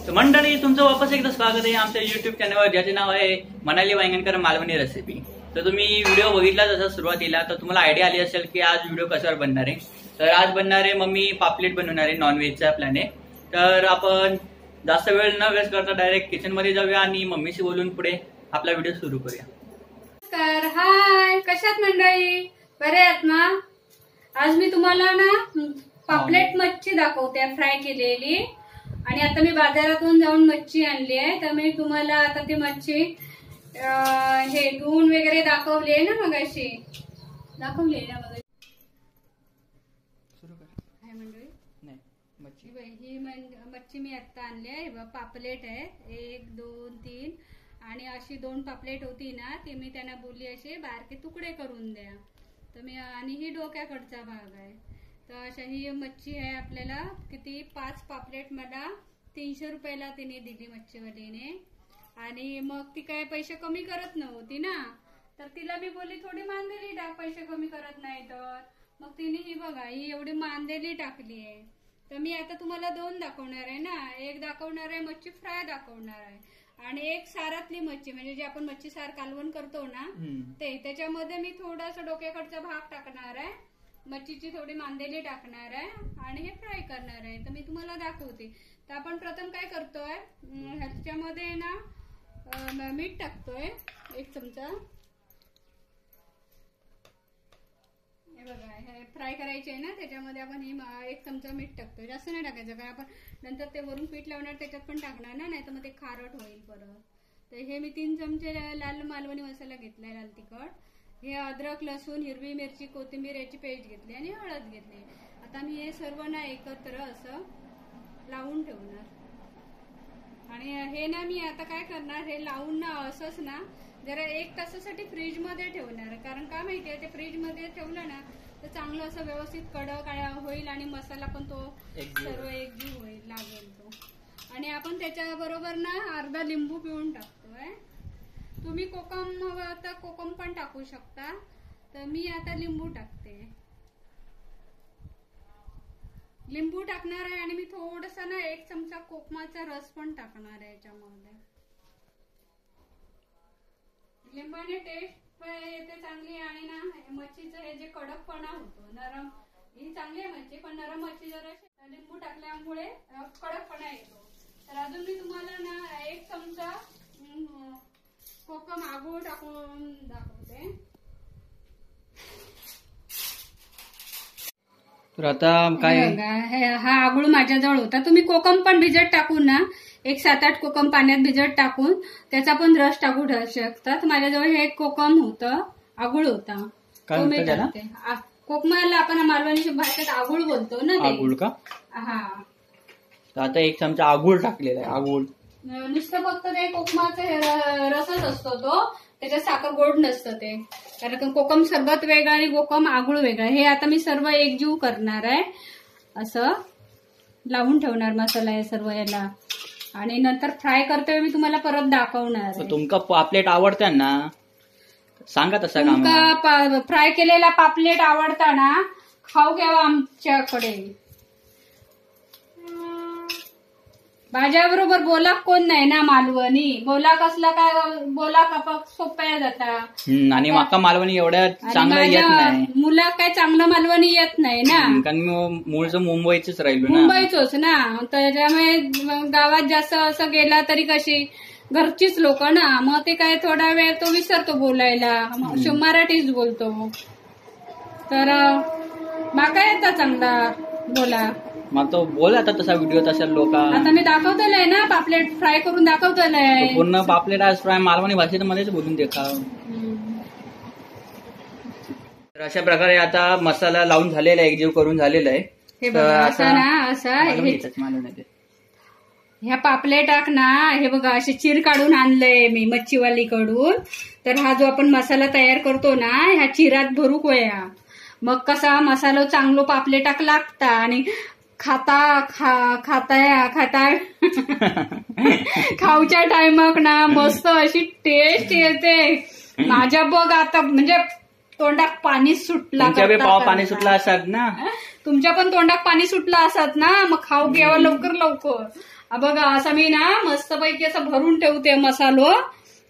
तर मंडळी तुमचं वापस एकदा स्वागत आहे आमच्या युट्यूब चॅनलवर, ज्याचे नाव आहे मनाली वांगणकर मालवणी रेसिपी। तर तुम्ही व्हिडिओ बघितला जसा सुरुवातीला, तर तुम्हाला आयडिया आली असेल की आज व्हिडिओ कशावर बनणार आहे। तर आज बनणार आहे मम्मी पापलेट बनवणार आहे नॉनव्हेजच्या प्लॅने। तर आपण जास्त वेळ न वेस्ट करता डायरेक्ट किचन मध्ये जाऊया आणि मम्मीशी बोलून पुढे आपला व्हिडिओ सुरू करूया। तर हाय, कशात मंडळी, बरे आहात ना? आज मी तुम्हाला ना पापलेट मच्छी दाखवते फ्राय केलेली। आणि आता मी बाजारातून जाऊन मच्छी आणली आहे, तर मी तुम्हाला आता ती मच्छी हे धुवून वगैरे दाखवली आहे ना, मगाशी दाखवली आहे ना मगाशी। सुरू कर हाय मंडळी, नाही मच्छी ही मच्छी मी आता आणली आहे। पापलेट आहे 1 2 3 आणि अशी 2 पापलेट होती ना, ती मी त्यांना बोलली असे बारके तुकडे करून द्या। तर मी आणि ही डोक्याकडचा भाग आहे। तर अशा ही मच्छी आहे आपल्याला किती 5 पापलेट मला 300 रुपयाला तिने दिली मच्छीवालीने। आणि मग ती काय पैसे कमी करत नव्हती ना, तर तिला मी बोलली थोडी मांदेली टाक, पैसे कमी करत नाही तर। मग तिने ही बघा ही एवढी मांदेली टाकली आहे। तर मी आता तुम्हाला 2 दाखवणार आहे ना, एक दाखवणार आहे मच्छी फ्राय दाखवणार आहे, आणि एक सारातली मच्छी म्हणजे जे आपण मच्छी सार कालवण करतो ना ते, त्याच्यामध्ये मी थोडासा डोक्याकडचा भाग टाकणार आहे, मच्छीची थोडी मांदेली टाकणार आहे आणि हे फ्राय करणार आहे। तर मी तुम्हाला दाखवते। तर आपण प्रथम काय करतोय, ह्याच्यामध्ये ना मीठ टाकतोय 1 चमचा। हे बघा हे फ्राय करायचे आहे ना, त्याच्यामध्ये आपण ही 1 चमचा मीठ टाकतोय, जास्त नाही टाकायचं कारण आपण नंतर ते वरून पीठ लावणार त्याच्यात पण टाकणार ना, नाही तर मग ते खारट होईल परत। तर हे मी 3 चमचे लाल मालवणी मसाला घेतलाय, लाल तिखट, हे अद्रक लसूण हिरवी मिरची कोथिंबीर याची पेस्ट घेतली आणि हळद घेतली। आता मी हे सर्व ना एकत्र असं लावून ठेवणार। आणि हे ना मी आता काय करणार, हे लावून ना असंच ना जरा 1 तासासाठी फ्रीज मध्ये ठेवणार। कारण काय माहितीये, ते फ्रीज मध्ये ठेवलं ना तर चांगलं असं व्यवस्थित कडक होईल आणि मसाला पण तो सर्व एकजीव होईल, लागेल तो। आणि आपण त्याच्या बरोबर ना अर्धा लिंबू पिळून टाकतोय। तुम्ही कोकम हवं तर कोकम पण टाकू शकता, तर मी आता लिंबू टाकते, लिंबू टाकणार आहे। आणि मी थोडसा ना 1 चमचा कोकमाचा रस पण टाकणार आहे याच्यामध्ये। लिंबाने टेस्ट येते चांगली, आणि ना मच्छीचं हे जे कडकपणा होतो नरम, ही चांगली आहे मच्छी, पण नरम मच्छी जरा लिंबू टाकल्यामुळे कडकपणा येतो। तर अजून मी तुम्हाला ना 1 चमचा कोकम आगूळ टाकून दाखवते। तर आता काय हा आगूळ माझ्याजवळ होता, तुम्ही कोकम पण भिजत टाकून ना 1 7-8 कोकम पाण्यात भिजत टाकून त्याचा पण रस टाकू शकतात। माझ्याजवळ हे कोकम होतं, आगूळ होता, तो मी टाकते। कोकमाला आपण मालवणी भाषेत आगूळ बोलतो ना, आगूळ का? हा। तर आता 1 चमचा आगूळ टाकलेला आहे। आगूळ नुसतं फक्त ते कोकमाचा रसच असतो तो, त्याच्यात साखर गोड नसतं ते, कारण कोकम सरबत वेगळं आणि कोकम आगूळ वेगळं। हे आता मी सर्व एकजीव करणार आहे, असं लावून ठेवणार मसाला हे सर्व याला, आणि नंतर फ्राय करतोय मी तुम्हाला परत दाखवणार। तुमका पापलेट आवडतात ना, सांगा तसा का? तुमका फ्राय केलेला पापलेट आवडता ना, खाऊ घ्यावा आमच्याकडे। माझ्याबरोबर बोला कोण नाही ना मालवणी, बोला कसला काय बोला कपक सोप्या जाता, आणि माका मालवणी एवढ्या चांगलं येत नाही, मुला काय चांगलं मालवणी येत नाही ना, कारण मूळचं मुंबईच राहिलो, मुंबईचोच ना। त्याच्यामुळे गावात जास्त असं गेला तरी कशी घरचीच लोक ना, मग ते काय थोडा वेळ तो विसरतो बोलायला, मराठीच बोलतो। तर माका येतं चांगला बोला, मग तो बोल आता तसा व्हिडिओ तशा लोक। आता मी दाखवतोय ना पापलेट फ्राय करून दाखवतोय, पूर्ण पापलेट आज फ्राय मालवणी भाषेमध्येच बोलून देखाव। तर अशा प्रकारे आता मसाला लावून झालेला आहे, एकजीव करून झालेला आहे। हे बघा असा ना, असा ह्या पापलेटाक ना हे बघा असे चीर काढून आणलंय मी मच्छीवालीकडून। तर हा जो आपण मसाला तयार करतो ना, ह्या चिरात भरूक वया, मग कसा मसाला चांगलो पापलेटाक लागता, आणि खाऊच्या टायमाक ना मस्त अशी टेस्ट येते। माझ्या बघ आता म्हणजे तोंडात पाणी सुटला तुमच्या बी करता पाव करता. पाणी सुटला असतात ना. तुमच्या पण तोंडात पाणी सुटला असत ना, मग खाऊ घ्यावा लवकर लवकर. बघा असं मी ना मस्तपैकी असं भरून ठेवते मसालो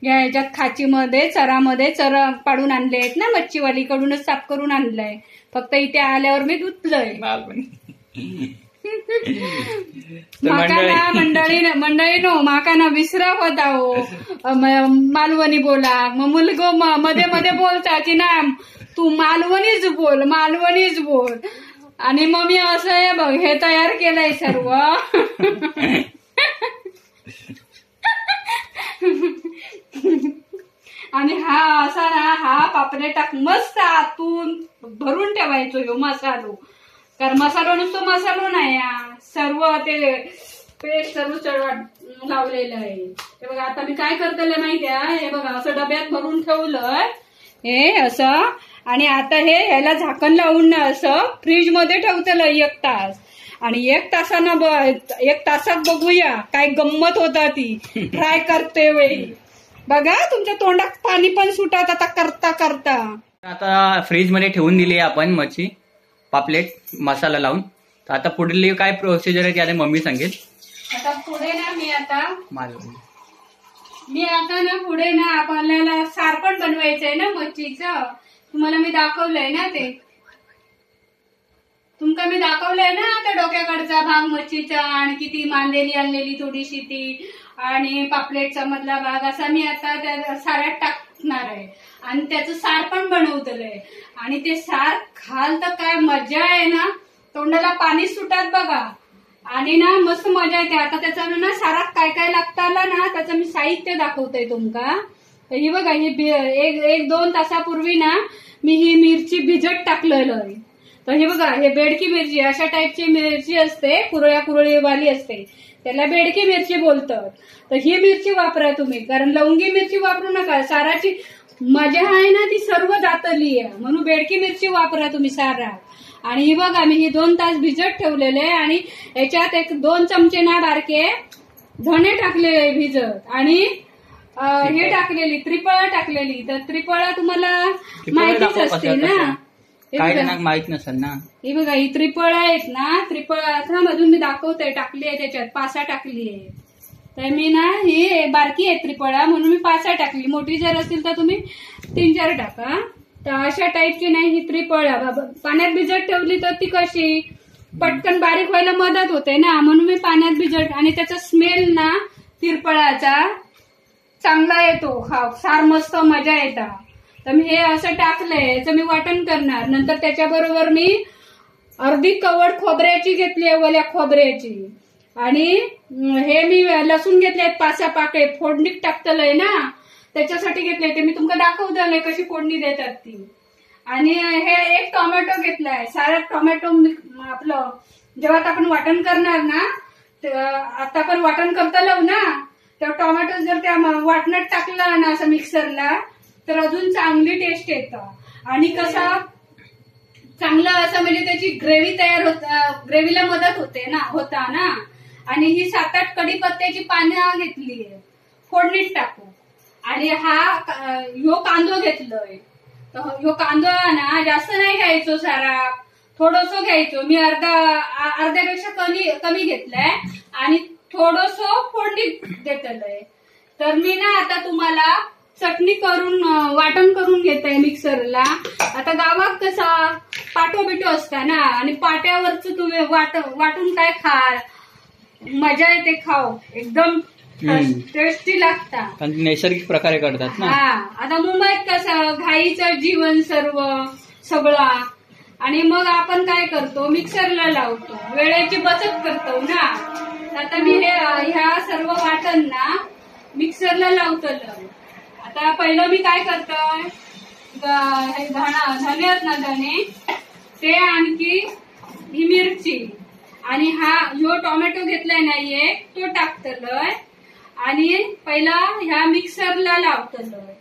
ह्याच्यात खाचीमध्ये चरामध्ये चर पाडून आणले आहेत ना, मच्छीवालीकडूनच साफ करून आणलंय. फक्त इथे आल्यावर मी धुतलंय. माका ना मंडळी नो माका ना विसरा होता हो मालवणी बोला. मग मुलगो मध्ये मध्ये बोलता की ना तू मालवणीच बोल. आणि मग मी असं आहे बघ हे तयार केलंय सर्व. आणि हा असा ना हा पापलेटाक मस्त आतून भरून ठेवायचो ह्यो मसालो. कारण मसालो नुसतो मसालो नाही सर्व ते पेस्ट सर्व लावलेलं आहे. हे बघा आता मी काय करतले माहितीये, हे बघा असं डब्यात भरून ठेवलंय हे असं. आणि आता हे ह्याला झाकण लावून ना असं फ्रीज मध्ये ठेवतलं 1 तास. आणि 1 तासात बघूया काय गंमत होता ती ट्राय करते वेळी. बघा तुमच्या तोंडात पाणी पण सुटत आता करता करता. आता फ्रीज मध्ये ठेवून दिली आपण मच्छी पापलेट मसाला लावून. तर आता पुढली काय प्रोसिजर आहे ती आता मम्मी सांगेल. आता पुढे ना पुढे ना आपल्याला सार पण बनवायचंय ना मच्छीचं. तुम्हाला मी दाखवलंय ना ते. तुमका मी दाखवलंय ना आता डोक्याकडचा भाग मच्छीचा आणि किती मांडलेली आणलेली थोडीशी ती आणि पापलेटचा मधला भाग असा मी आता त्या साऱ्यात टाकणार आहे. आणि त्याचं सार पण बनवतलंय. आणि ते सार खाल तर काय मजा आहे ना, तोंडाला पाणी सुटत बघा. आणि ना मस्त मजा येते. आता त्याचं ना सारात काय काय लागताला ना त्याचं मी साहित्य दाखवतोय तुमका. तर ही बघा ही 1-2 तासापूर्वी ना मी ही मिरची भिजत टाकलेलं आहे. तर हे बघा हे बेडकी मिरची अशा टाईपची मिरची असते, कुरळीवाली असते, त्याला बेडकी मिरची बोलतात. तर ही मिरची वापरा तुम्ही, कारण लवंगी मिरची वापरू नका. साराची मजा आहे ना ती सर्व जातली आहे, म्हणून बेडकी मिरची वापरा तुम्ही सारात. आणि ही बघा मी ही 2 तास भिजत ठेवलेले आणि याच्यात 1-2 चमचे ना बारके धणे टाकलेले भिजत. आणि हे टाकलेली त्रिफळा टाकलेली. तर त्रिफळा तुम्हाला माहितीच असते ना, माहित नसेल ना. ही बघा ही त्रिफळा आहेत ना, त्रिफळा मधून मी दाखवते टाकली आहे त्याच्यात 5 टाकली आहे. तर मी ना ही बारकी आहे त्रिफळा म्हणून मी 5 टाकली. मोठी जर असेल तर तुम्ही 3-4 टाका. तर अशा टाईपची नाही ही त्रिफळा. पाण्यात भिजत ठेवली तर ती कशी पटकन बारीक व्हायला मदत होते ना, म्हणून मी पाण्यात भिजत. आणि त्याचा स्मेल ना त्रिफळाचा चांगला येतो, फार मस्त मजा येतात. तर मी हे असं टाकलंय, याचं मी वाटण करणार. नंतर त्याच्याबरोबर मी अर्धी कवड खोबऱ्याची घेतली आहे, ओल्या खोबऱ्याची. आणि हे मी लसूण घेतले 5 पाकळे फोडणीत टाकतलंय ना त्याच्यासाठी घेतले. ते मी तुमका दाखवतलंय कशी फोडणी देतात ती. आणि हे 1 टोमॅटो घेतलाय. सारा टोमॅटो आपलं जेव्हा आपण वाटण करणार ना, आता आपण वाटण करतलो ना, तेव्हा टोमॅटो जर त्या वाटणात टाकला ना असं मिक्सरला तर अजून चांगली टेस्ट येतं. आणि कसा चांगला असं म्हणजे त्याची ग्रेव्ही तयार ग्रेव्हीला मदत होता ना. आणि ही 7-8 कढीपत्त्याची पानं घेतली फोडणीत टाकू. आणि ह्यो कांदो घेतलोय. तर ह्यो कांदो ना जास्त नाही घ्यायचो सारा, थोडंसं घ्यायचो. मी अर्ध्यापेक्षा कमी घेतलाय आणि थोडंसं फोडणीत देतलंय. तर मी ना आता तुम्हाला चटणी करून वाटण करून घेताय मिक्सरला. आता गावात कसा पाटो बिटो असता ना, आणि पाट्यावरच तुम्ही वाटून काय खाल मजा येते, खाऊ एकदम टेस्टी लागतात. नैसर्गिक प्रकारे करतात ना. आता मुंबईत कसं घाईचं जीवन सगळं. आणि मग आपण काय करतो मिक्सरला लावतो, वेळेची बचत करतो ना. आता मी ह्या सर्व वाटण ना मिक्सरला लावतो. आता पहिलं मी काय करतोय, धने आहेत ना धने ते, आणखी ही मिरची आणि ह्यो टोमॅटो घेतलाय नाहीये तो टाकतलोय. आणि पहिला ह्या मिक्सरला लावतलोय.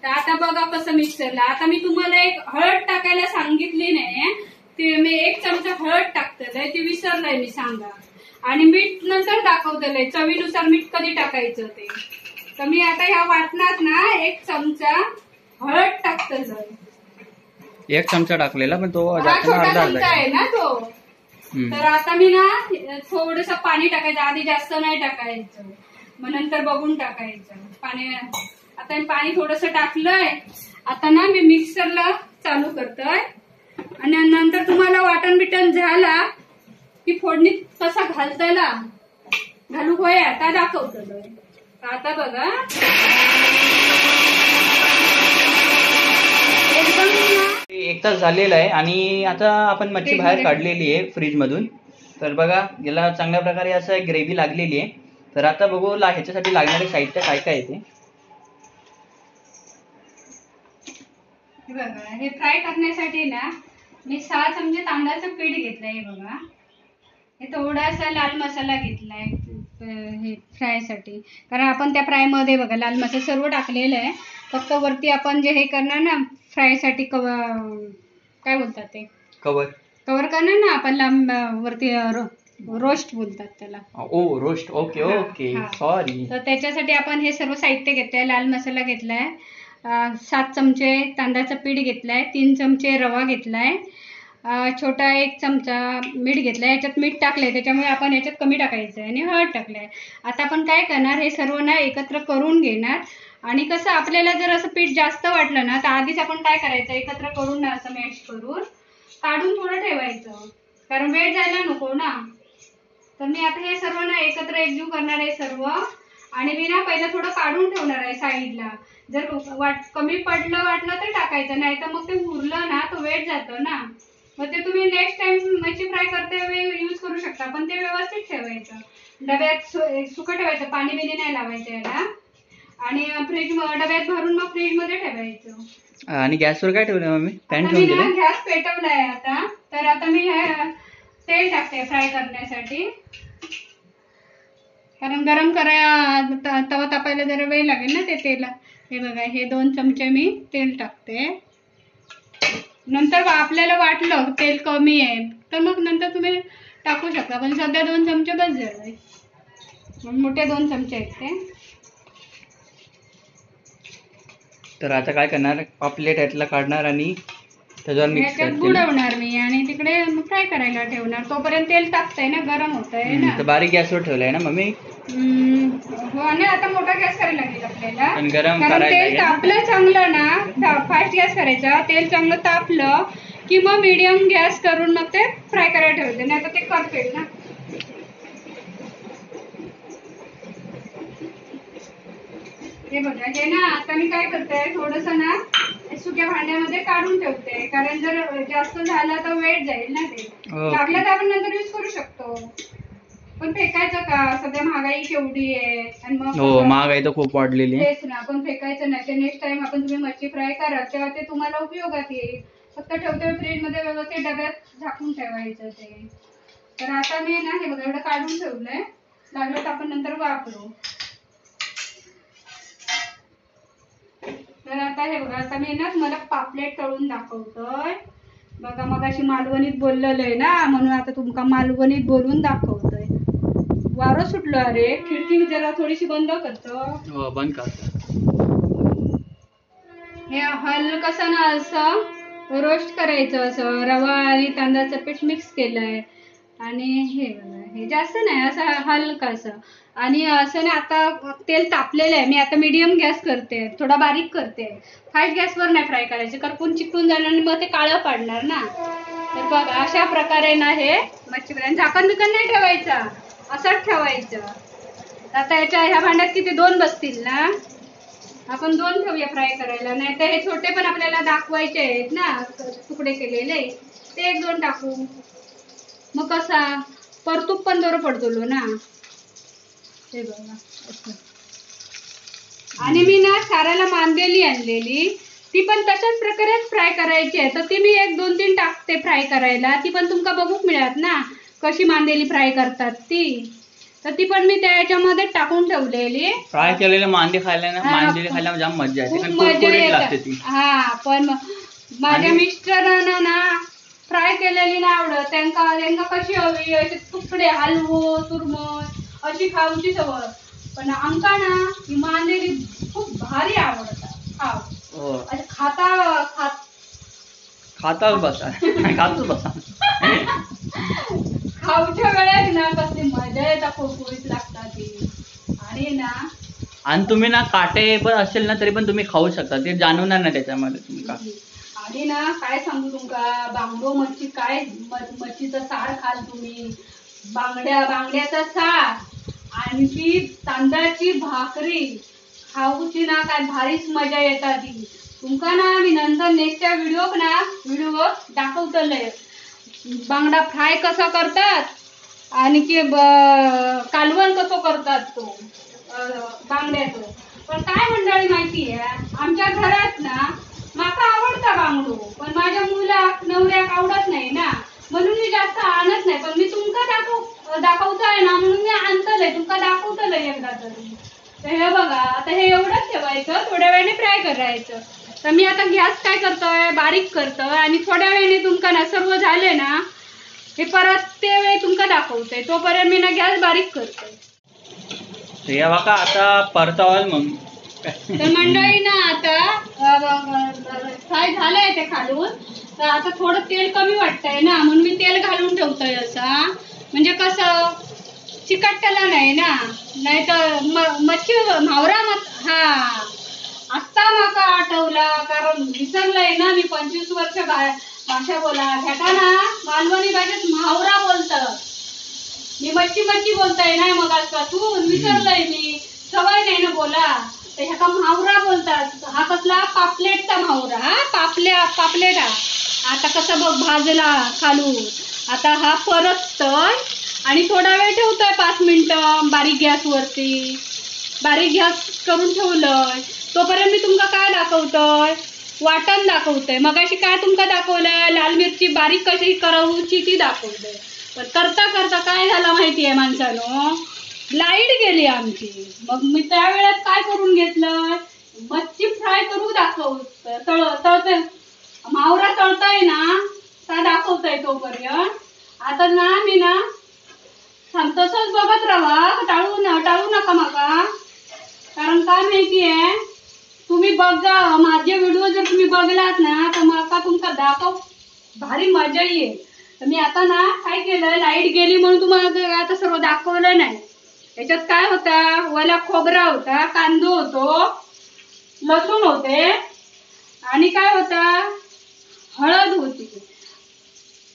तर आता बघा कसं मिक्सरला. आता मी तुम्हाला एक हळद टाकायला सांगितली नाही, ते मी 1 चमचा हळद टाकतलंय, ती विसरलंय मी सांगा. आणि मीठ नंतर दाखवतलंय, चवीनुसार मीठ कधी टाकायचं ते. तर मी आता ह्या वाटणात ना 1 चमचा हळद टाकतलंय. एक चमचा टाकलेला पण तो हा जास्त छोटा अर्धा चमचा आहे अर्धा. ना तो. तर आता मी ना थोडस पाणी टाकायचं, आधी जास्त नाही टाकायचं, मग नंतर बघून टाकायचं पाणी. आता मी पाणी थोडस टाकलंय. आता ना मी मिक्सरला चालू करतोय आणि नंतर तुम्हाला वाटण बिटण झाला की फोडणीत कसा घालतायला घालू होय आता दाखवतोय. आता बघा एकदम 1 तास झालेला आहे आणि आता आपण मच्छी बाहेर काढलेली आहे फ्रीज मधून. तर बघा याला चांगल्या प्रकारे असं ग्रेव्ही लागलेली आहे. तर आता बघू ह्याच्यासाठी लागणारे साहित्य काय काय आहे ते. बघा हे फ्राय करण्यासाठी ना मी 6 चमचे तांदळाचं पीठ घेतलंय. हे बघा हे थोडासा लाल मसाला घेतलाय हे फ्रायसाठी, कारण आपण त्या फ्राय मध्ये बघा लाल मसाला सर्व टाकलेलं आहे. फक्त वरती आपण जे हे करणार ना फ्रायसाठी काय बोलतात ते कवर करणार ना आपण वरती रोस्ट बोलतात त्याला. ओ रोस्ट. Okay okay sorry. तर त्याच्यासाठी आपण हे सर्व साहित्य घेतलंय. लाल मसाला घेतलाय, 7 चमचे तांदळाचं पीठ घेतलाय, 3 चमचे रवा घेतलाय, छोटा 1 चमचा मीठ घेतलाय. याच्यात मीठ टाकलंय त्याच्यामुळे आपण याच्यात कमी टाकायचं आहे आणि हळद टाकलंय. आता आपण काय करणार हे सर्व ना एकत्र करून घेणार. आणि कसं आपल्याला जर असं पीठ जास्त वाटलं ना तर आधीच आपण काय करायचं एकत्र करून ना असं मॅश करून काढून थोडं ठेवायचं, कारण वेळ जायला नको ना. तर मी आता हे सर्व ना एकत्र एकजीव करणार आहे सर्व. आणि मी ना पहिलं थोडं काढून ठेवणार आहे साईडला. जर कमी वाटलं तर टाकायचं, नाही तर मग ते उरलं ना तो वेळ जातो ना. मग ते तुम्ही नेक्स्ट टाइम मच्छी फ्राय करते वेळी यूज करू शकता, पण ते व्यवस्थित ठेवायचं. डब्यात सुकं ठेवायचं, पाणी बिणी नाही लावायचं याला. आणि डब्यात भरून मग फ्रीज मध्ये ठेवायचं. आणि गॅसवर काय ठेवलं मम्मी? पॅन मी ठेवून ना दिलं. गॅस पेटवलाय आता. तर आता मी तेल टाकते फ्राय करण्यासाठी, कारण गरम तवा तापायला जरा वेळ लागेल ना ते तेल. हे बघा हे 2 चमचे मी तेल टाकते. नंतर आपल्याला वाटलं तेल कमी आहे तर मग नंतर तुम्ही टाकू शकता, पण सध्या 2 चमचे बस झाले. मोठे 2 चमचे आहेत ते. तर आता काय करणार पापलेट यातला काढणार आणि त्याच्यावर मिक्स याच्यात बुडवणार मी आणि तिकडे फ्राय करायला ठेवणार. तोपर्यंत तेल टाकतंय ना, गरम होतंय ना. तर बारीक गॅसवर ठेवलंय ना मम्मी? हो आणि आता मोठा गॅस करायला लागेल आपल्याला, पण गरम कारण करायला तेल तापलं चांगलं ना. फास्ट गॅस करायचा, तेल चांगलं तापलं की मग मीडियम गॅस करून मग ते फ्राय करायला ठेवायचं, नाही तर ते करपेल ना. हे बघा हे ना आता मी काय करते थोडस ना सुक्या भांड्यामध्ये काढून ठेवते, कारण जर जास्त झालं तर वेट जाईल ना. ते लागलं तर आपण नंतर यूज करू शकतो, पण फेकायचं का? सध्या महागाई केवढी आहे आणि मग महागाई तर खूप वाढलेली आहे. तेच ना, पण फेकायचं नाही. ते नेक्स्ट टाइम आपण तुम्ही मच्छी फ्राय करा तेव्हा ते तुम्हाला उपयोगात येईल. फक्त ठेवते फ्रीज मध्ये व्यवस्थित डब्यात झाकून ठेवायचं ते. तर आता मी ना हे बघा एवढं काढून ठेवलंय, लागलं तर आपण नंतर वापरू. तर आता हे बघा आता मी ना तुम्हाला पापलेट तळून दाखवतोय. बघा मग अशी मालवणीत बोललेलं आहे ना, म्हणून आता तुमका मालवणीत बोलून दाखवतोय. वारं सुटलं, अरे खिडकी जरा थोडीशी बंद करतो. बंद करतो. हे हलकसं ना असं रोस्ट करायचं, असं रवा आणि तांदळाचं पीठ मिक्स केलंय. आणि हे बघा हे जास्त नाही असं हलकसं. आणि असं ना आता तेल तापलेलं आहे, मी आता मीडियम गॅस करते, थोडा बारीक करते. फास्ट गॅसवर नाही फ्राय करायचे, करपून चिकटून जाणार आणि मग ते काळं पाडणार ना. तर बघा अशा प्रकारे ना हे मच्छी फ्राय. झाकण बिकन नाही ठेवायचा, असंच ठेवायचं. आता ह्या भांड्यात किती 2 बसतील ना, आपण 2 ठेवूया फ्राय करायला. नाही तर हे छोटे पण आपल्याला दाखवायचे आहेत ना तुकडे केलेले, ते 1-2 टाकू. मग कसा परतूप पण बरं पडतो ना. हे बघा असं. आणि मी ना साराला मांदेली आणलेली, ती पण तशाच प्रकारे फ्राय करायची आहे. तर ती मी 1-2-3 टाकते फ्राय करायला. ती पण तुमका बघूक मिळत ना कशी मांदेली फ्राय करतात ती. तर ती पण मी त्याच्यामध्ये टाकून ठेवलेली. फ्राय केलेले मांदे खायला ना, मांदेली खायला जाम मजा येते, कारण कुरकुरीत लागते ती. हा पण माझ्या मिस्टरांना ना फ्राय केलेली नाही आवडत. त्यांना कशी हवी असे तुकडे हलवो तुरमत अशी खाऊची सवय. पण आमका ना ही मांदेली खूप भारी आवडतात. खाता खाताच बसा खातच बसा. खाऊच्या वेळेस ना कसली मजा येतात, कुरकुरीत लागतात ती. आणि ना आणि तुम्ही ना काटे पण असेल ना तरी पण तुम्ही खाऊ शकता, ते जाणवणार नाही त्याच्यामध्ये तुमका. आणि ना काय सांगू तुमका, बांगडो मच्छी काय मच्छीचं सार खाल तुम्ही, बांगड्याचा सार आणि ती तांदळाची भाकरी खाऊची ना काय भारीच मजा येतात ती. तुमका ना मी नंतर नेक्स्टच्या व्हिडिओ दाखवतलंय बांगडा फ्राय कसा करतात आणि की कालवण कसं करतात तो बांगड्याचं. पण काय मंडळी माहिती आहे, आमच्या घरात ना माका आवडता बांगडो, पण माझ्या मुलाक नवऱ्याक आवडत नाही ना, म्हणून मी जास्त आणत नाही. पण मी तुमका दाखवताय ना म्हणून मी आणतलंय, तुमका दाखवतलंय एकदा तरी. तर हे बघा, आता हे एवढंच ठेवायचं, थोड्या वेळाने फ्राय करायचं. तर मी आता गॅस काय करतोय, बारीक करतोय आणि थोड्या वेळाने तुमका ना सर्व झाले ना हे परत ते वेळ तुमका दाखवतोय, तोपर्यंत मी ना गॅस बारीक करतोय. हे बघा आता परतावल मग. तर मंडळी ना आता फ्राय झालंय ते खालून, तर आता थोडं तेल कमी वाटतंय ना म्हणून मी तेल घालून ठेवतोय असा, म्हणजे कसं चिकटला नाही ना, नाही तर मच्छी म्हावरा हा आत्ता माका आठवला, कारण विसरलंय ना मी 25 वर्ष भाषा बोला घ्याटा ना, मालवणी भाषेत म्हावरा बोलतात. मी मच्छी बोलताय नाही मग आजपासून विसरलंय मी, सवय नाही ना बोला. तर ह्याका म्हावरा बोलतात. हा कसला पापलेटचा म्हावरा, हा पापलेट हा. आता कसं बघ भाजला खालून, आता हा परततोय आणि थोडा वेळ ठेवतोय 5 मिनिटं बारीक गॅसवरती. बारीक गॅस करून ठेवलंय तोपर्यंत मी तुमका काय दाखवतोय, वाटण दाखवतोय. मगाशी काय तुमका दाखवलंय, लाल मिरची बारीक कशी करावची ती दाखवतोय. पण करता करता काय झालं माहितीये माणसानो, लाईट गेली आमची. मग मी त्या वेळेत काय करून घेतलं, मच्छी फ्राय करू तळतोय, मावरा तळतोय ना त्या दाखवतोय तोपर्यंत. आता ना मी ना तसंच बघत राहा, टाळू नका माका. कारण काय माहितीये, तुम्ही बघा माझे व्हिडिओ जर तुम्ही बघलात ना तर माका तुमका दाखव भारी मजा येईल. तर मी आता ना काय केलं, लाईट गेली म्हणून तुम्हाला आता सर्व दाखवलं नाही. याच्यात काय होता, वला खोबरा होता, कांदो होतो, लसूण होते आणि काय होता, हळद होती.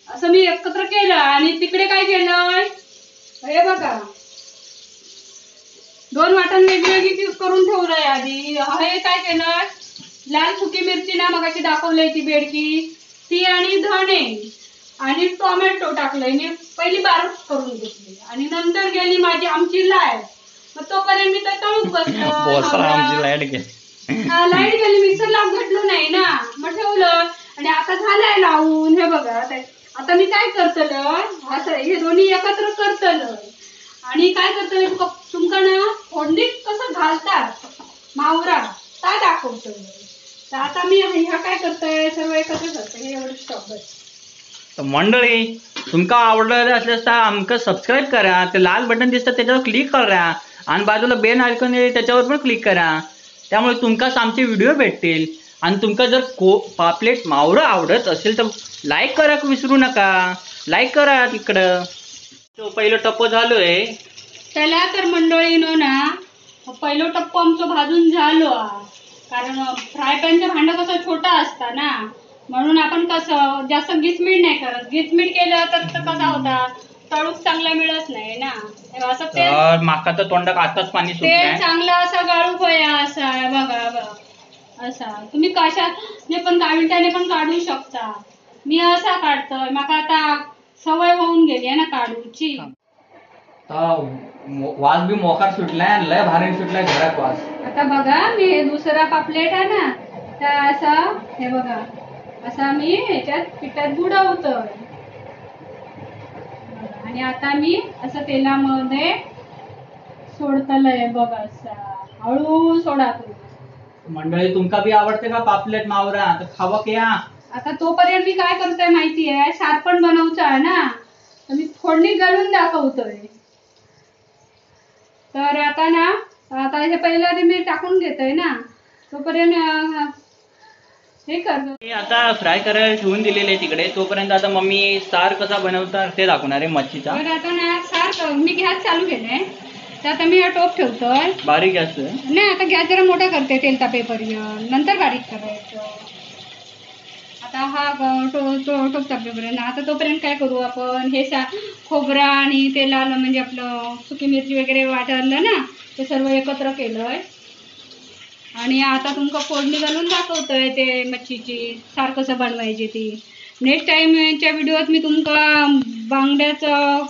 असं मी एकत्र केलं आणि तिकडे काय केलं, हे बघा 2 वाटण वेगवेगळी करून ठेवलंय आधी. हे काय केलं, लाल सुकी मिरची ना मगाशी दाखवलंय ती बेडकी ती, आणि धणे आणि टोमॅटो टाकलंय. मी पहिली बारीक करून घेतली आणि नंतर गेली माझी आमची लाईट. मग तोपर्यंत मी तर तळून बसलो. लाईट गेली, मिक्सरला घटलो नाही ना, मग ठेवलं आणि आता झालंय लावून. हे बघा आता मी काय करतलं, असं हे दोन्ही एकत्र करतलं आणि काय करतलं तुमका ना फोडणीत कसं घालतात मावरा काय दाखवतोय. तर आता मी ह्या काय करतोय, सर्व एकत्र करतोय. हे एवढं स्टॉप. तर मंडळी तुमका आवडलं असल्यास तर आमका सबस्क्राईब करा, ते लाल बटन दिसतं त्याच्यावर क्लिक करा आणि बाजूला बेल आयकॉन येईल त्याच्यावर पण क्लिक करा. त्यामुळे तुमकाच आमचे व्हिडिओ भेटतील. आणि तुमका जर पापलेट मावरं आवडत असेल तर लाईक करा विसरू नका, लाईक करा तिकडं. तो पहिलं टप्पो झालोय चला तर मंडळीनो ना, पहिलो टप्पो आमचं भाजून झालो. कारण फ्राय पॅनचं भांडं कसं छोटं असतं ना, म्हणून आपण कसं जास्त गिचमीट नाही करत. गिचमीट केलं तर कसा होता, तळूक चांगला मिळत नाही ना. असं तर माका तर तोंडात आताच पाणी ते चांगलं असं गाळूक होया असा. बघा असा तुम्ही कशाने पण काविलट्याने पण काढू शकता. मी असा काढतोय, माका आता सवय होऊन गेली आहे ना काढूची. वास बी मोकार सुटलाय, लय भारी सुटलाय घरात वास. आता बघा मी हे दुसरा पापलेट आहे ना, तर असं हे बघा असा मी ह्याच्यात पिठात बुडवतोय आणि आता मी असं तेलामध्ये सोडतलंय. बघा असं हळू सोडा तुम्ही. मंडळी तुमका बी आवडते का पापलेट मावरा, तर खावा की या. आता तोपर्यंत मी काय करतोय माहितीये, सारपण बनवचं आहे ना, तर मी फोडणी घालून दाखवतोय. तर आता ना, आता हे पहिल्या मी टाकून घेतोय ना, तोपर्यंत हे कर. हे आता फ्राय करायला ठेवून दिलेले आहे तिकडे. तोपर्यंत आता मम्मी सार कसा बनवतात ते दाखवणार आहे मच्छीचा. तर आता ना सार मी गॅस चालू केलाय, तर आता मी हा टोप ठेवतोय. बारीक गॅस नाही, आता गॅस जरा मोठा करते तेल तापेपर्यंत, नंतर बारीक करायचं. आता हा टोप तापेपर्यंत. आता तोपर्यंत काय करू आपण, हे खोबरा आणि तेलाला म्हणजे आपलं सुकी मिरची वगैरे वाटलं ना, ते सर्व एकत्र केलंय. आणि आता तुमका फोडणी घालून दाखवतोय ते मच्छीची सार कसं बनवायची ती. नेक्स्ट टाइमच्या व्हिडिओत मी तुमका बांगड्याचं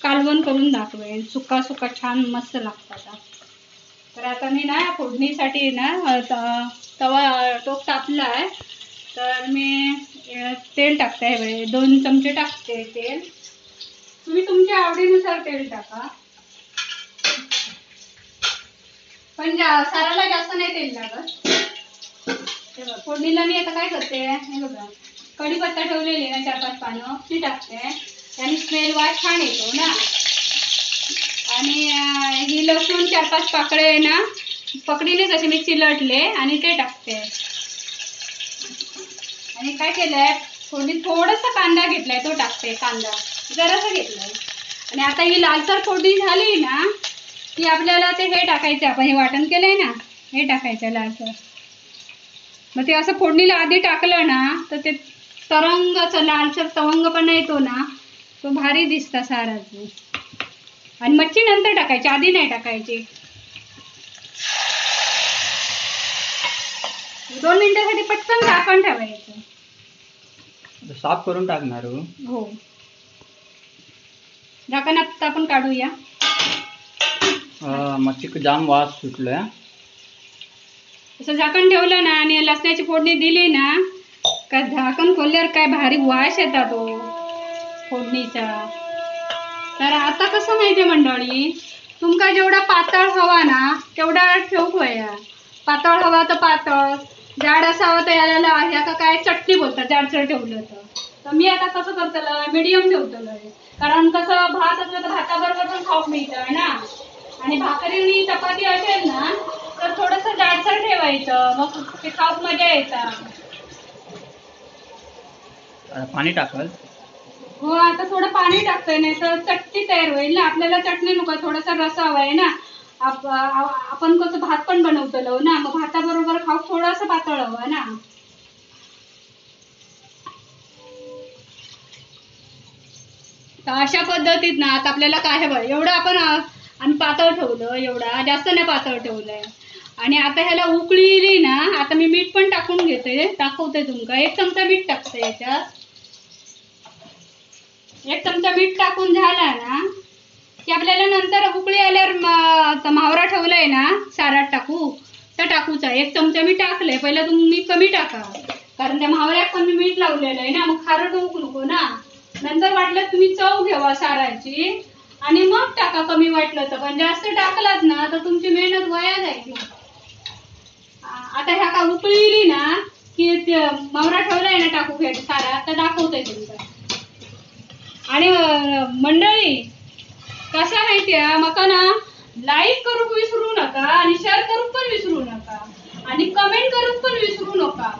कालवण करून दाखवेन. सुका सुका छान मस्त लागतात. तर आता मी ना फोडणीसाठी ना तवा टोप तापलाय, तर मी तेल टाकते. 2 चमचे टाकते तेल. तुम्ही तुमच्या आवडीनुसार तेल टाका, पण साराला जास्त नाही तेल लागत. हे बघ, फोडणीला मी आता काय करते, हे बघा कढीपत्ता ठेवलेली ना 4-5 पानं ती टाकते. त्याने स्मेल वास छान येतो ना. आणि ही लसूण 4-5 पाकळे ना पकडीनेच असे मी चिलटले आणि ते टाकते. आणि काय केलंय, थोडासा कांदा घेतलाय तो टाकते. कांदा जरासा घेतलाय. आणि आता ही लालसर फोडणी झाली ना की आपल्याला ते हे टाकायचं. आपण हे वाटण केलंय ना, हे टाकायचं लालसर. मग ते असं फोडणीला आधी टाकलं ना तर ते तरंग असं लालसर तवंग पण येतो ना, तो भारी दिसता साराचं. आणि मच्छी नंतर टाकायची, आधी नाही टाकायची. 2 मिनिटासाठी पटकन झाकण ठेवायचं. साफ करून टाकणार हो. झाकण आता आपण काढूया. मच्छी जाम वास सुटलोय. असं झाकण ठेवलं ना आणि लसणाची फोडणी दिली ना का झाकण खोलल्यावर काय भारी वास येतात तो फोडणीचा. तर आता कसं माहितीये मंडळी, तुमका जेवढा पातळ हवा ना तेवढा ठेवू होया. पातळ हवा तर पातळ, जाड असावा तर याला ह्या का काय चटणी बोलतात जाडसर ठेवलं तर मी आता कसं करतलं, मीडियम ठेवतलं. कारण कसं भात असलं तर भाताबरोबर पण खाऊ मिळतं ना. आणि भाकरी आणि चपाती असेल ना तर थोडंसं जाडसर ठेवायचं, मग ते खाऊक मजा येतात. पाणी टाकाल. हो, आता थोडं पाणी टाकतोय, नाही तर चटणी तयार होईल ना. आपल्याला चटणी नको, थोडासा रसा हवाय ना. आपण कसं भात पण बनवतलो ना, मग भाताबरोबर खाऊ थोडंसं पातळ हवं ना. तर अशा पद्धतीत ना आता आपल्याला काय हवं एवढं आपण आणि पातळ ठेवलं, एवढा जास्त नाही पातळ ठेवलंय. आणि आता ह्याला उकळी ना, आता मी मीठ पण टाकून घेते, दाखवते तुमका. 1 चमचा मीठ टाकते याच्यात. 1 चमचा मीठ टाकून झाला ना की आपल्याला नंतर उकळी आल्यावर मावरा ठेवलाय ना सारात टाकू तर टाकूचा. 1 चमचा मी टाकले, पहिला तुम्ही कमी टाका, कारण त्या मावऱ्यात पण मी मीठ लावलेलं आहे ना, मग खारट होऊ नको ना. नंतर वाटलं तुम्ही चव घ्यावा साराची आणि मग टाका कमी वाटलं तर. पण जास्त टाकलात ना तर तुमची मेहनत वाया जाईल. आता ह्या का उकळी ना की मावरा ठेवलाय ना टाकू घ्या सारा, तर दाखवतोय तुमचा. आणि मंडळी कसं माहितीये, मका ना लाईक करू विसरू नका आणि शेअर करू पण विसरू नका आणि कमेंट करू पण विसरू नका.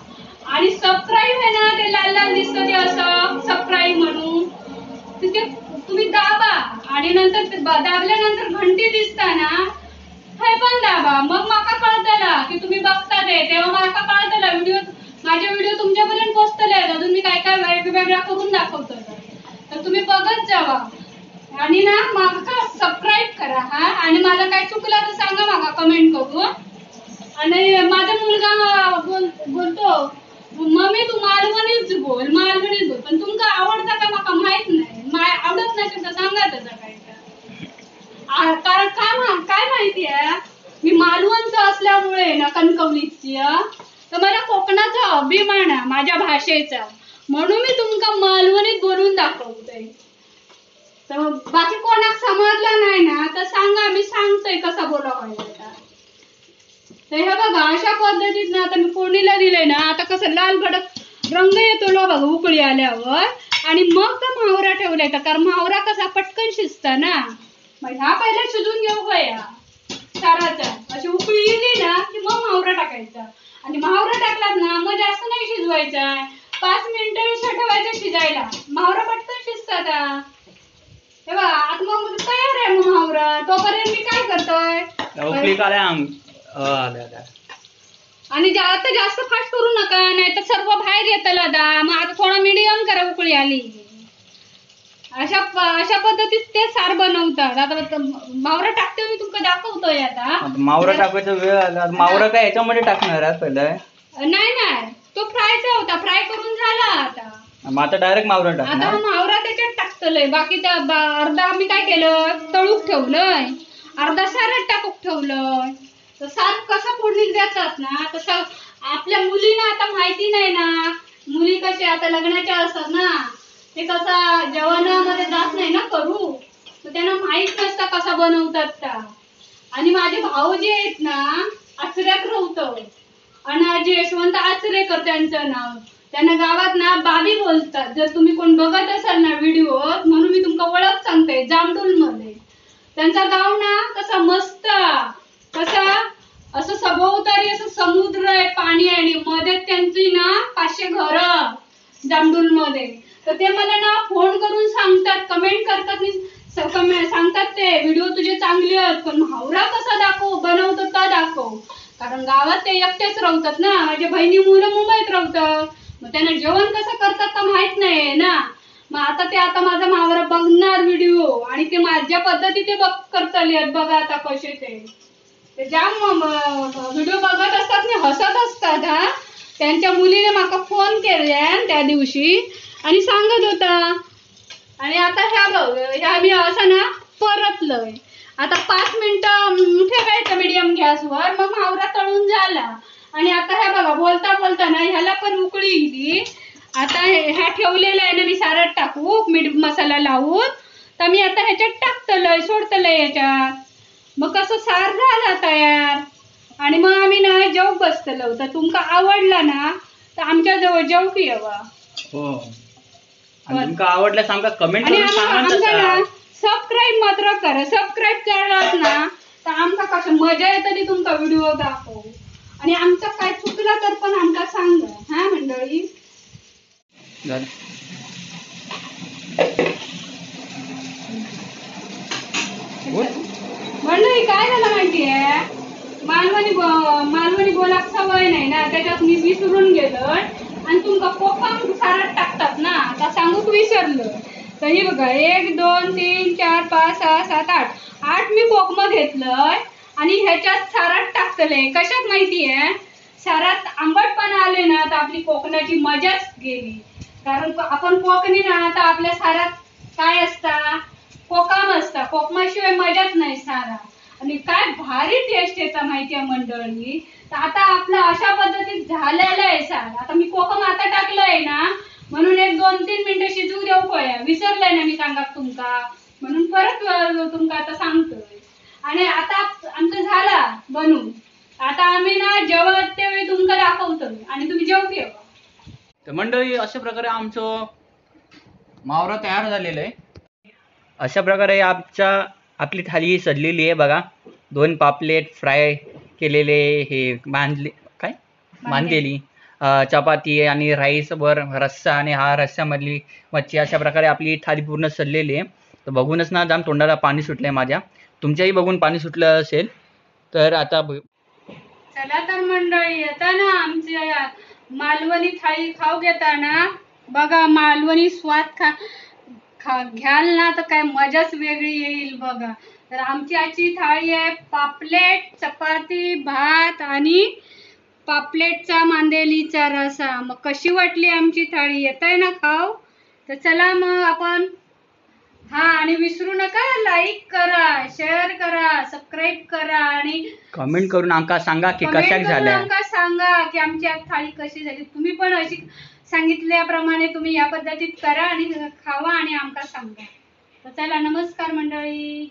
आणि सबस्क्राईब आहे ना, ते लाल लाल दिसतं ते असं सबस्क्राईब म्हणून तिथे तुम्ही दाबा. आणि नंतर दाबल्यानंतर घंटी दिसता ना, हे पण दाबा. मग माका कळतला की तुम्ही बघता ते, तेव्हा माका कळतला माझे व्हिडिओ तुमच्यापर्यंत पोहोचतले. अजून मी काय काय वेगवेगळ्या करून दाखवतो, तर तुम्ही बघत जावा. आणि ना माका सबस्क्राईब करा हा. आणि मला काय चुकलं तर सांगा माका कमेंट करू. आणि माझा मुलगा बोलतो, मम्मी तू मालवणीच बोल, मालवणीच बोल. पण तुमका आवडता का माका माहित नाही, आवडत नसेल तर सांगा त्याचा काय. कारण काय माहितीये, मी मालवणचं असल्यामुळे ना कणकवलीची, तर मला कोकणाचा अभिमान आहे माझ्या भाषेचा, म्हणून मी तुमका मालवणीत बोलून दाखवतोय. तर बाकी कोणाक समजलं नाही ना तर सांगा, मी सांगतोय कसा बोलावं. तर हे बघा अशा पद्धतीत ना आता मी फोडणीला दिलंय ना. आता कसं लाल भडक रंग येतो लो बघा उकळी आल्यावर. आणि मग तो मावरा ठेवलाय, तर कारण मावरा कसा पटकन शिजता ना. मग ह्या पहिला शिजून घेऊ गया साराचा. अशी उकळी येली ना की मग मावरा टाकायचा. आणि मावरा टाकलात ना मग जास्त नाही शिजायला. मावरा पटकन शिजतात. हे बघा आता मग तयार आहे मग मावरा. तोपर्यंत मी काय करतोय उकळी काय आल्या आणि आता जास्त फास्ट करू नका नाही तर सर्व बाहेर येतं लादा. मग आता थोडा मीडियम करा उकळी आली. अशा पद्धतीत ते सार बनवतात. आता मावरा टाकते मी तुमका दाखवतोय. आता मावरा टाकायचा वेळ आला. मावरा काय याच्यामध्ये टाकणार आहे पहिलं? नाही तो फ्रायचा होता. फ्राय करून झाला. आता डायरेक्ट मावरा टाकणार. आता मावरा त्याच्यात टाकतलंय. बाकी अर्धा आम्ही काय केलं तळूक ठेवलंय. अर्धा सारच टाकूक ठेवलंय. तर सार कसं फोडणीत देतात ना तसं आपल्या मुलींना आता माहिती नाही ना. मुली कशा आता लग्नाच्या असतात ना ते कसं जेवणामध्ये जात नाही ना करू. तर त्यांना माहित नसतं कसा बनवतात त्या. आणि माझे भाऊ जे आहेत ना आचऱ्यात राहतो आणि यशवंत आचरेकर त्यांचं नाव. त्यांना गावात ना बाबी बोलतात. जर तुम्ही कोण बघत असाल ना व्हिडिओ म्हणून मी तुमका ओळख सांगते. जामडूल मध्ये त्यांचा गाव ना कसा मस्त कसा असं सभोवतारी असं समुद्र आहे पाणी आहे आणि मध्ये त्यांची ना 500 घर जामडूल मध्ये. तर ते मला ना फोन करून सांगतात कमेंट करतात सांगतात ते व्हिडिओ तुझे चांगले आहेत पण मावरा कसा दाखव बनवतो तर दाखव. कारण गावात ते एकटेच राहतात ना. माझ्या बहिणी मुलं मुंबईत राहतात. मग त्यांना जेवण कसं करतात तर माहित नाही ना. मग आता माझा मावरा बघणार व्हिडिओ आणि ते माझ्या पद्धती ते करतले बघा आता कसे ते जाम व्हिडिओ बघत असतात आणि हसत असतात. त्यांच्या मुलीने माका फोन केले त्या दिवशी आणि सांगत होता. आणि आता ह्या मी असं ना परतलंय. आता 5 मिनिटं ठेवायचं मीडियम गॅसवर. मग मावरा तळून झाला. आणि आता ह्या बघा बोलता ना ह्याला पण उकळी गेली. आता ह्या ठेवलेला आहे ना मी सारट टाकू मीठ मसाला लावून. तर मी आता ह्याच्यात टाकतलंय सोडतलंय ह्याच्यात. मग कसं सार झाला तयार. आणि मग आम्ही ना जेव बसतलो. तर तुमका आवडला ना तर आमच्या जवळ जेव की यावा. हो तुमका आवडलं सांगा कमेंट करून सांगा. सबस्क्राईब मात्र करा. सबस्क्राईब करलात ना तर आमका कसं मजा येतली तुमका व्हिडिओ दाखवू. आणि आमचं काय चुकलं तर पण आमका सांगा. हा मंडळी मंडळी काय झालं माहितीये मालवणी बोलाक सवय नाही ना त्याच्यात मी विसरून गेलो आणि तुमका कोकम सारट टाकतात ना आता सांगूक विसरलं. तर हे बघा 1 2 3 4 5 6 7 8 मी कोकम घेतलंय आणि ह्याच्यात सारट टाकतलंय. कशात माहितीये सारात आंबटपणा आले ना तर आपली कोकणाची मजाच गेली. कारण आपण कोकणी ना आता आपल्या सारात काय असता कोकम असता. कोकमाशिवाय मजाच नाही सारा. आणि काय भारी टेस्ट येतं माहितीये मंडळी. तर आता आपलं अशा पद्धतीत झालेलं आहे सार. आता मी कोकम आता टाकलंय ना म्हणून 1 2 3 मिनिटं शिजू देऊ कोया. विसरलंय ना मी सांगा तुमका म्हणून परत तुमका आता सांगतोय. आणि आता आमचं झाला बनून. आता आम्ही ना जेवत त्यावेळी तुमका दाखवतोय आणि तुम्ही जेव घेऊ. तर मंडळी अशा प्रकारे आमचं मावरा तयार झालेलं आहे. अशा प्रकारे आपली थाली सजलेली आहे बघा. 2 पापलेट फ्राय केलेले हे बांधलेली चपाती आणि राईस वर रस्सा आणि हा रस्स्यामधली मच्छी. अशा प्रकारे आपली थाली पूर्ण सजलेली आहे. तर बघूनच ना जाम तोंडाला पाणी सुटलंय माझ्या. तुमच्याही बघून पाणी सुटलं असेल तर आता चला तर मंडळी येता ना आमच्या मालवणी थाळी खाऊ घेता ना बघा. मालवणी स्वाद घ्याल ना तर काय मजाच वेगळी येईल बघा. तर आमची आजची थाळी आहे पापलेट चपाती भात आणि पापलेटचा मांदेलीचा रसा. मग कशी वाटली आमची थाळी येताय ना खाऊ. तर चला मग आपण आणि विसरू नका लाईक करा शेअर करा सबस्क्राईब करा आणि कमेंट करून आमका सांगा की कशा झाल्या. आमका सांगा की आमची थाळी कशी झाली. तुम्ही पण अशी सांगितल्याप्रमाणे तुम्ही या पद्धतीत करा आणि खावा आणि आमका सांगा. तर चला नमस्कार मंडळी.